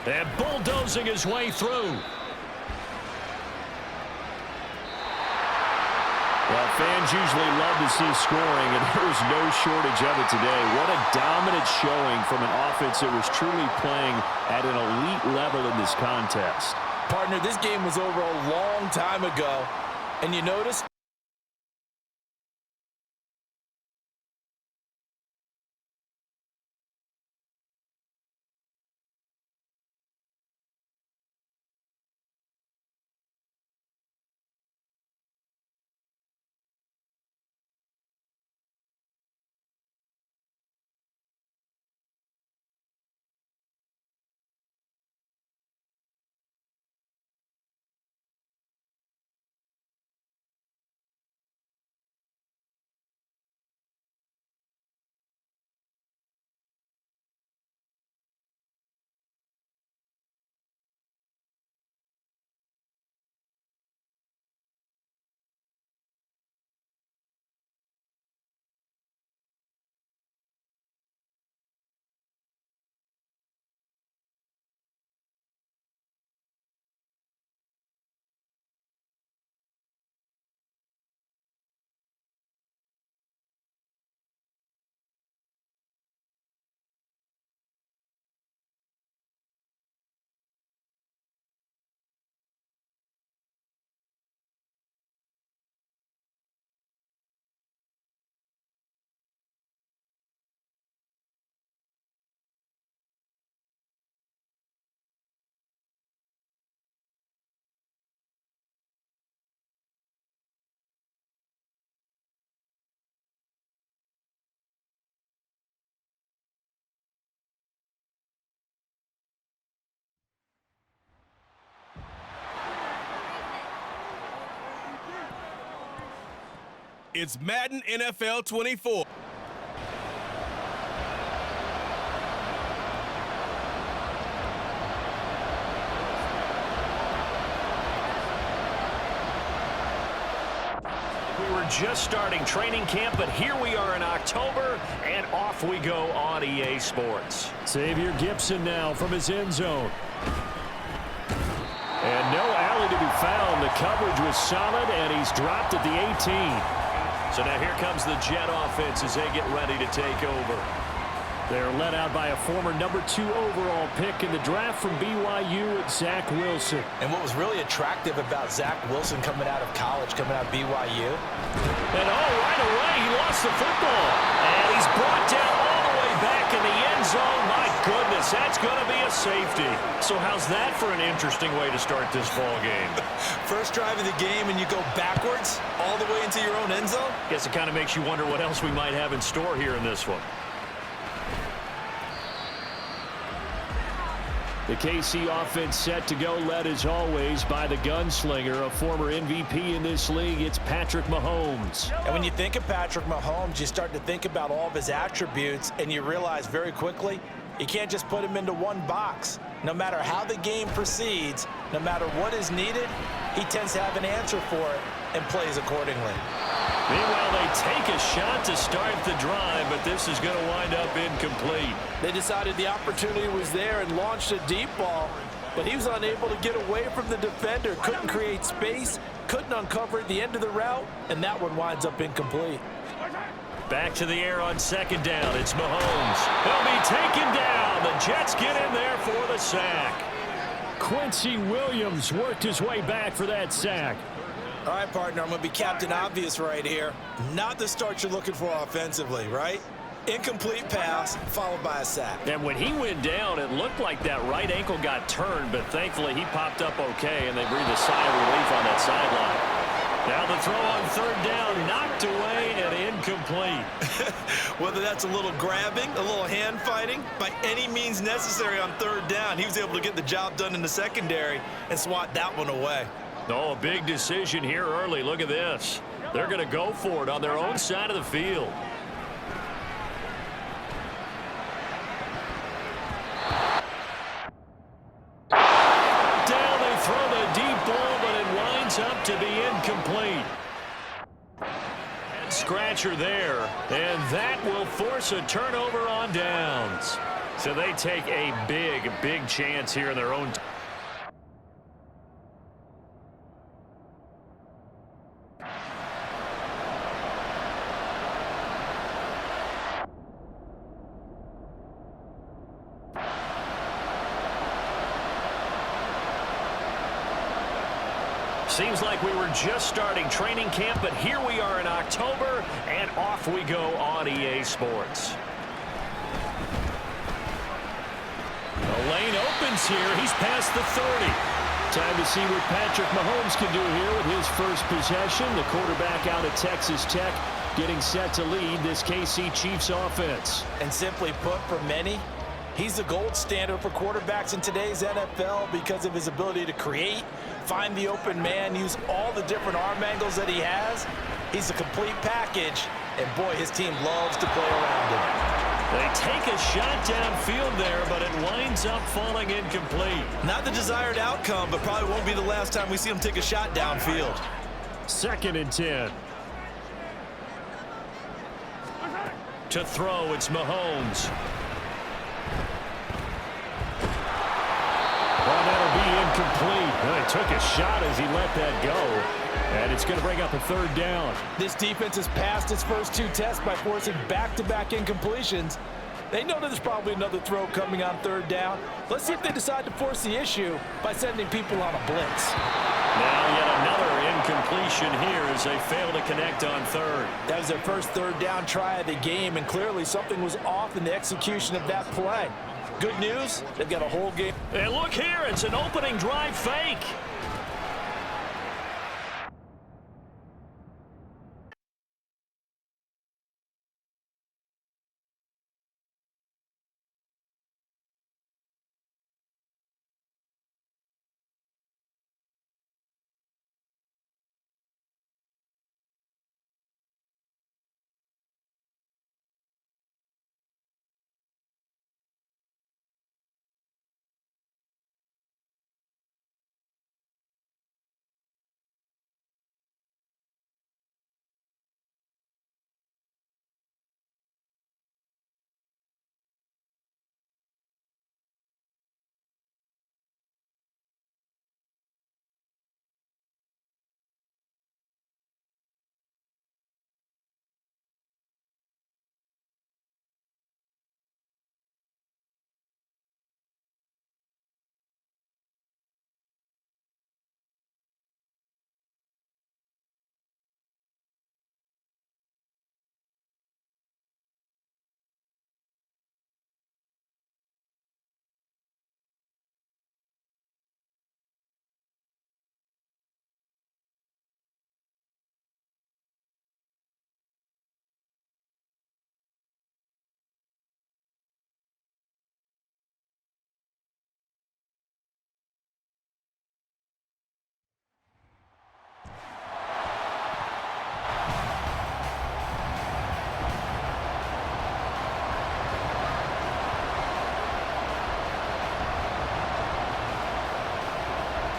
And bulldozing his way through. Well, fans usually love to see scoring, and there was no shortage of it today. What a dominant showing from an offense that was truly playing at an elite level in this contest. Partner, this game was over a long time ago, and you notice it's Madden NFL 24. We were just starting training camp, but here we are in October, and off we go on EA Sports. Xavier Gipson now from his end zone. And no alley to be found. The coverage was solid, and he's dropped at the 18. So now here comes the Jet offense as they get ready to take over. They're led out by a former number 2 overall pick in the draft from BYU, Zach Wilson. And what was really attractive about Zach Wilson coming out of college, coming out of BYU. And right away, he lost the football. And he's brought down all the way back in the end zone. My goodness, that's going to be a safety. So how's that for an interesting way to start this ball game? First drive of the game, and you go backwards all the way into your own end zone? Guess it kind of makes you wonder what else we might have in store here in this one. The KC offense set to go, led as always by the gunslinger, a former MVP in this league. It's Patrick Mahomes. And when you think of Patrick Mahomes, you start to think about all of his attributes, and you realize very quickly you can't just put him into one box. No matter how the game proceeds, no matter what is needed, he tends to have an answer for it and plays accordingly. Meanwhile, they take a shot to start the drive, but this is going to wind up incomplete. They decided the opportunity was there and launched a deep ball, but he was unable to get away from the defender, couldn't create space, couldn't uncover at the end of the route, and that one winds up incomplete. Back to the air on second down. It's Mahomes. He'll be taken down. The Jets get in there for the sack. Quincy Williams worked his way back for that sack. All right, partner, I'm going to be Captain Obvious right here. Not the start you're looking for offensively, right? Incomplete pass, followed by a sack. And when he went down, it looked like that right ankle got turned, but thankfully he popped up okay, and they breathed a sigh of relief on that sideline. Now the throw on third down, knocked away and incomplete. Whether that's a little grabbing, a little hand fighting, by any means necessary on third down, he was able to get the job done in the secondary and swat that one away. Oh, a big decision here early. Look at this. They're going to go for it on their own side of the field. Down they throw the deep ball, but it winds up to be incomplete. Head scratcher there, and that will force a turnover on downs. So they take a big chance here in their own. Seems like we were just starting training camp, but here we are in October, and off we go on EA Sports. The lane opens here. He's past the 30. Time to see what Patrick Mahomes can do here with his first possession. The quarterback out of Texas Tech getting set to lead this KC Chiefs offense. And simply put, for many, he's the gold standard for quarterbacks in today's NFL because of his ability to create, find the open man, use all the different arm angles that he has. He's a complete package, and boy, his team loves to play around him. They take a shot downfield there, but it winds up falling incomplete. Not the desired outcome, but probably won't be the last time we see him take a shot downfield. 2nd and 10. To throw, it's Mahomes. Well, that'll be incomplete. Well, he took a shot as he let that go. And it's going to bring up a 3rd down. This defense has passed its first 2 tests by forcing back-to-back incompletions. They know that there's probably another throw coming on 3rd down. Let's see if they decide to force the issue by sending people on a blitz. Now yet another incompletion here as they fail to connect on 3rd. That was their first 3rd down try of the game, and clearly something was off in the execution of that play. Good news, they've got a whole game. And look here, it's an opening drive fake.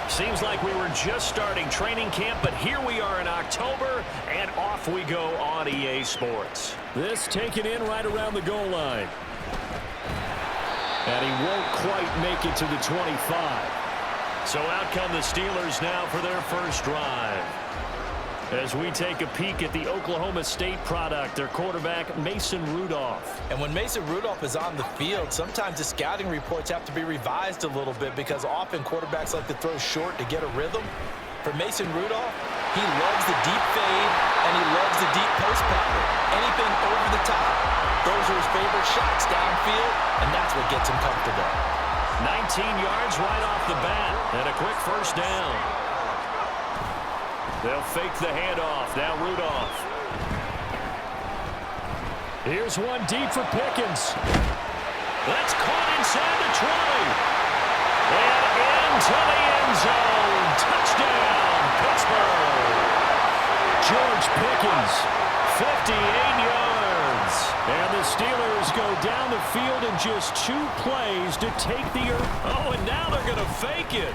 Seems like we were just starting training camp, but here we are in October, and off we go on EA Sports. This taken in right around the goal line. And he won't quite make it to the 25. So out come the Steelers now for their first drive. As we take a peek at the Oklahoma State product, their quarterback, Mason Rudolph. And when Mason Rudolph is on the field, sometimes the scouting reports have to be revised a little bit because often quarterbacks like to throw short to get a rhythm. For Mason Rudolph, he loves the deep fade and he loves the deep post pattern. Anything over the top, those are his favorite shots downfield, and that's what gets him comfortable. 19 yards right off the bat and a quick first down. They'll fake the handoff. Now Rudolph. Here's one deep for Pickens. That's caught inside the 20. And into the end zone. Touchdown, Pittsburgh. George Pickens. 58 yards. And the Steelers go down the field in just 2 plays to take the early. Oh, and now they're going to fake it.